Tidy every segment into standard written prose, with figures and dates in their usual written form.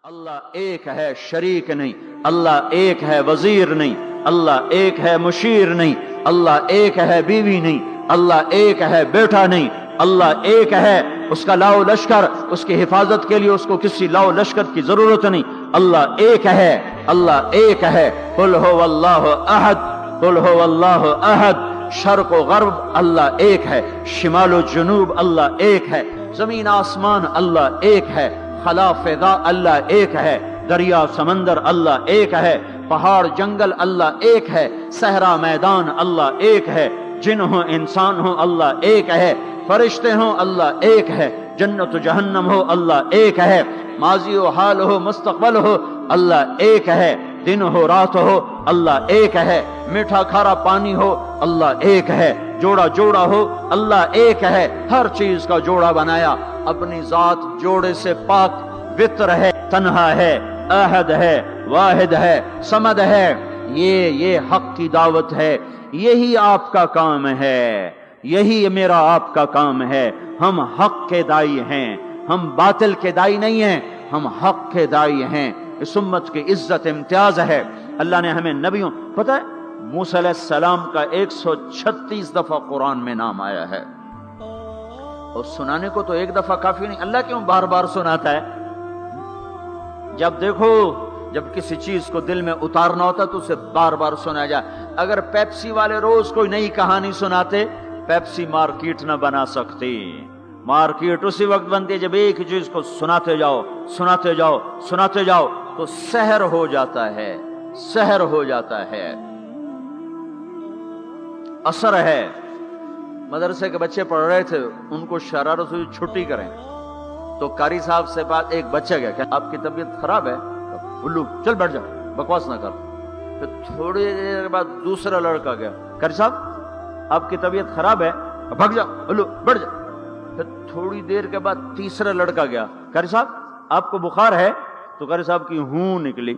اللہ ایک ہے، شریک نہیں. اللہ ایک ہے، وزیر نہیں. اللہ ایک ہے، مشیر نہیں. اللہ ایک ہے، بیوی نہیں. اللہ ایک ہے، بیٹا نہیں. اللہ ایک ہے، اس کا لاؤ لشکر، اس کی حفاظت کے لیے اس کو کسی لاؤ لشکر کی ضرورت نہیں. اللہ ایک ہے، اللہ ایک ہے. قل هو اللہ احد، قل هو اللہ احد. شرق و غرب اللہ ایک ہے، شمال و جنوب اللہ ایک ہے، زمین آسمان اللہ ایک ہے، خلا فضا اللہ ایک ہے، دریا سمندر اللہ ایک ہے، پہاڑ جنگل اللہ ایک ہے، صحرا میدان اللہ ایک ہے، جن ہو انسان ہو اللہ ایک ہے، فرشتے ہوں اللہ ایک ہے، جنت و جہنم ہو اللہ ایک ہے، ماضی و حال ہو مستقبل ہو اللہ ایک ہے، دن ہو رات ہو اللہ ایک ہے، میٹھا کھارا پانی ہو اللہ ایک ہے، جوڑا جوڑا ہو اللہ ایک ہے. ہر چیز کا جوڑا بنایا، اپنی ذات جوڑے سے پاک، وطر ہے، تنہا ہے، احد ہے، واحد ہے، صمد ہے. یہ حق کی دعوت ہے. یہی آپ کا کام ہے، یہی میرا آپ کا کام ہے. ہم حق کے دائی ہیں، ہم باطل کے دائی نہیں ہیں، ہم حق کے دائی ہیں. اس امت کی عزت امتیاز ہے. اللہ نے ہمیں نبیوں، پتہ ہے موسیٰ علیہ السلام کا 136 دفعہ قرآن میں نام آیا ہے، اور سنانے کو تو ایک دفعہ کافی نہیں. اللہ کیوں بار بار سناتا ہے؟ جب دیکھو، جب کسی چیز کو دل میں اتارنا ہوتا تو اسے بار بار سنایا جائے. اگر پیپسی والے روز کوئی نئی کہانی سناتے، پیپسی مارکیٹ نہ بنا سکتی. مارکیٹ اسی وقت بنتی ہے جب ایک چیز کو سناتے جاؤ، سناتے جاؤ، سناتے جاؤ، تو سحر ہو جاتا ہے، سحر ہو جاتا ہے، اثر ہے. مدرسے کے بچے پڑھ رہے تھے، ان کو شرارت ہوئی چھٹی کریں، تو قاری صاحب سے بات، ایک بچہ گیا کہ آپ کی طبیعت خراب ہے؟ الو چل بیٹھ جا، بکواس نہ کر. پھر تھوڑی دیر بعد دوسرا لڑکا گیا، قاری صاحب آپ کی طبیعت خراب ہے؟ بھگ جا، الو بیٹھ جا. پھر تھوڑی دیر کے بعد تیسرا لڑکا گیا، قاری صاحب آپ کو بخار ہے؟ تو قاری صاحب کی ہوں نکلی،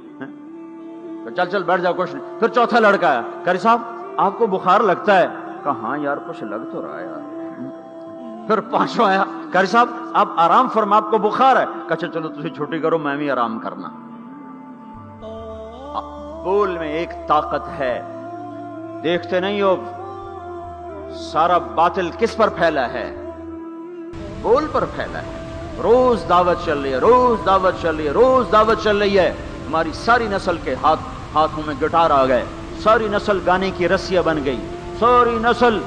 چل چل بیٹھ جا، کچھ نہیں. پھر چوتھا لڑکا آیا، قاری صاحب آپ کو بخار لگتا ہے؟ کہا ہاں یار کچھ لگ تو رہا ہے یار. پھر پانچواں آیا، قاری صاحب آپ آرام فرما، آپ کو بخار ہے؟ کہا چلو تجھے چھٹی کرو، میں بھی آرام کرنا. بول میں ایک طاقت ہے. دیکھتے نہیں ہو سارا باطل کس پر پھیلا ہے؟ بول پر پھیلا ہے. روز دعوت چل رہی ہے، روز دعوت چل رہی ہے، روز دعوت چل رہی ہے. ہماری ساری نسل کے ہاتھوں میں گٹار آ گئے، ساری نسل گانے کی رسیاں بن گئی، ساری نسل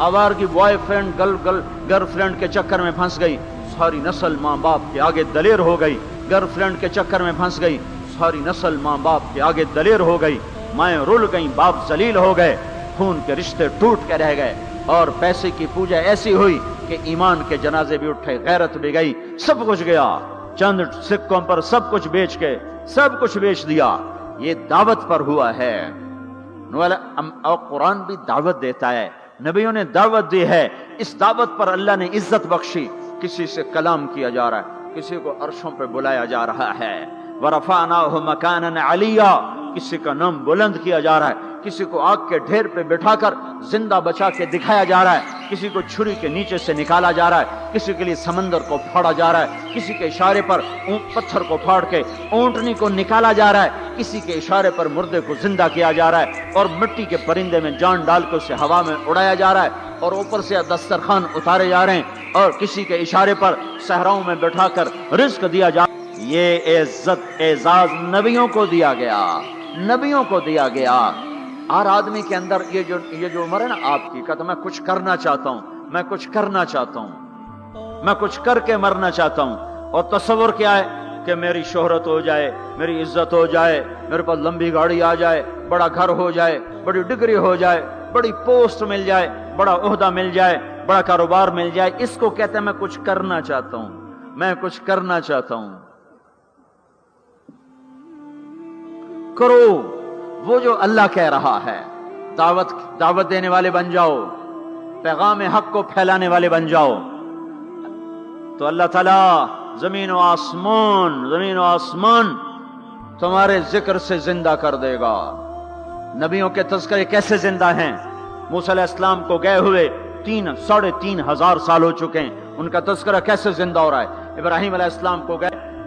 آوارگی بوائے فرینڈ گرل فرینڈ کے چکر میں پھنس گئی، ساری نسل ماں باپ کے آگے دلیر ہو گئی، گرل فرینڈ کے چکر میں پھنس گئی، ساری نسل ماں باپ کے آگے دلیر ہو گئی، مائیں رل گئیں، باپ ذلیل ہو گئے، خون کے رشتے ٹوٹ کے رہ گئے، اور پیسے کی پوجا ایسی ہوئی کہ ایمان کے جنازے بھی اٹھے، غیرت بھی گئی، سب کچھ گیا. چند سکوں پر سب کچھ بیچ کے سب کچھ بیچ دیا. یہ دعوت پر ہوا ہے. اور قرآن بھی دعوت دیتا ہے، نبیوں نے دعوت دی ہے. اس دعوت پر اللہ نے عزت بخشی. کسی سے کلام کیا جا رہا ہے، کسی کو عرشوں پہ بلایا جا رہا ہے. وَرَفَعْنَاهُ مَكَانًا عَلِيًّا، کسی کا نام بلند کیا جا رہا ہے، کسی کو آگ کے ڈھیر پہ بٹھا کر زندہ بچا کے دکھایا جا رہا ہے، کسی کو چھری کے نیچے سے نکالا جا رہا ہے، کسی کے لیے سمندر کو پھاڑا جا رہا ہے، کسی کے اشارے پر پتھر کو پھاڑ کے اونٹنی کو نکالا جا رہا ہے، کسی کے اشارے پر مردے کو زندہ کیا جا رہا ہے، اور مٹی کے پرندے میں جان ڈال کے اسے ہوا میں اڑایا جا رہا ہے، اور اوپر سے دسترخوان اتارے جا رہے ہیں، اور کسی کے اشارے پر صحراؤں میں بٹھا کر رزق دیا جا رہا ہے. یہ عزت اعزاز نبیوں کو دیا گیا، نبیوں کو دیا گیا. ہر آدمی کے اندر یہ جو عمر ہے نا آپ کی، کہتا میں کچھ کرنا چاہتا ہوں، میں کچھ کرنا چاہتا ہوں، میں کچھ کر کے مرنا چاہتا ہوں. اور تصور کیا ہے کہ میری شہرت ہو جائے، میری عزت ہو جائے، میرے پاس لمبی گاڑی آ جائے، بڑا گھر ہو جائے، بڑی ڈگری ہو جائے، بڑی پوسٹ مل جائے، بڑا عہدہ مل جائے، بڑا کاروبار مل جائے. اس کو کہتے ہیں میں کچھ کرنا چاہتا ہوں، میں کچھ کرنا چاہتا ہوں. کرو وہ جو اللہ کہہ رہا ہے. دعوت دینے والے بن جاؤ، پیغام حق کو پھیلانے والے بن جاؤ، تو اللہ تعالیٰ زمین و آسمان تمہارے ذکر سے زندہ کر دے گا. نبیوں کے تذکرے کیسے زندہ ہیں؟ موسیٰ علیہ السلام کو گئے ہوئے 3,500 سال ہو چکے ہیں، ان کا تذکرہ کیسے زندہ ہو رہا ہے؟ ابراہیم علیہ السلام کو گئے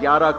11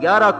11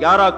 11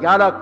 11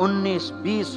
19-20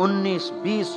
19-20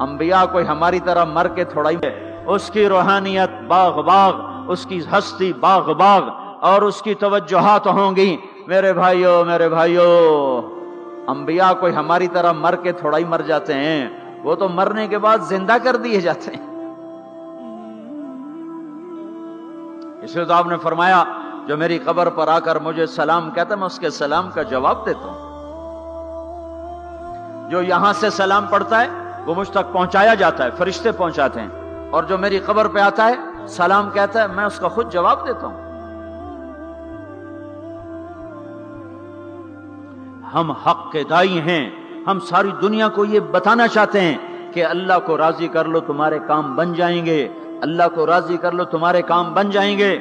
انبیاء کوئی ہماری طرح مر کے تھوڑا ہی ہے، اس کی روحانیت باغ باغ، اس کی ہستی باغ باغ، اور اس کی توجہات ہوں گی۔ میرے بھائیو، انبیاء کوئی ہماری طرح مر کے تھوڑا ہی مر جاتے ہیں، وہ تو مرنے کے بعد زندہ کر دیے جاتے ہیں۔ اس لیے تو آپ نے فرمایا جو میری قبر پر آ کر مجھے سلام کہتا ہے میں اس کے سلام کا جواب دیتا ہوں، جو یہاں سے سلام پڑھتا ہے وہ مجھ تک پہنچایا جاتا ہے، فرشتے پہنچاتے ہیں، اور جو میری قبر پہ آتا ہے سلام کہتا ہے میں اس کا خود جواب دیتا ہوں۔ ہم حق کے دائی ہیں، ہم ساری دنیا کو یہ بتانا چاہتے ہیں کہ اللہ کو راضی کر لو تمہارے کام بن جائیں گے، اللہ کو راضی کر لو تمہارے کام بن جائیں گے۔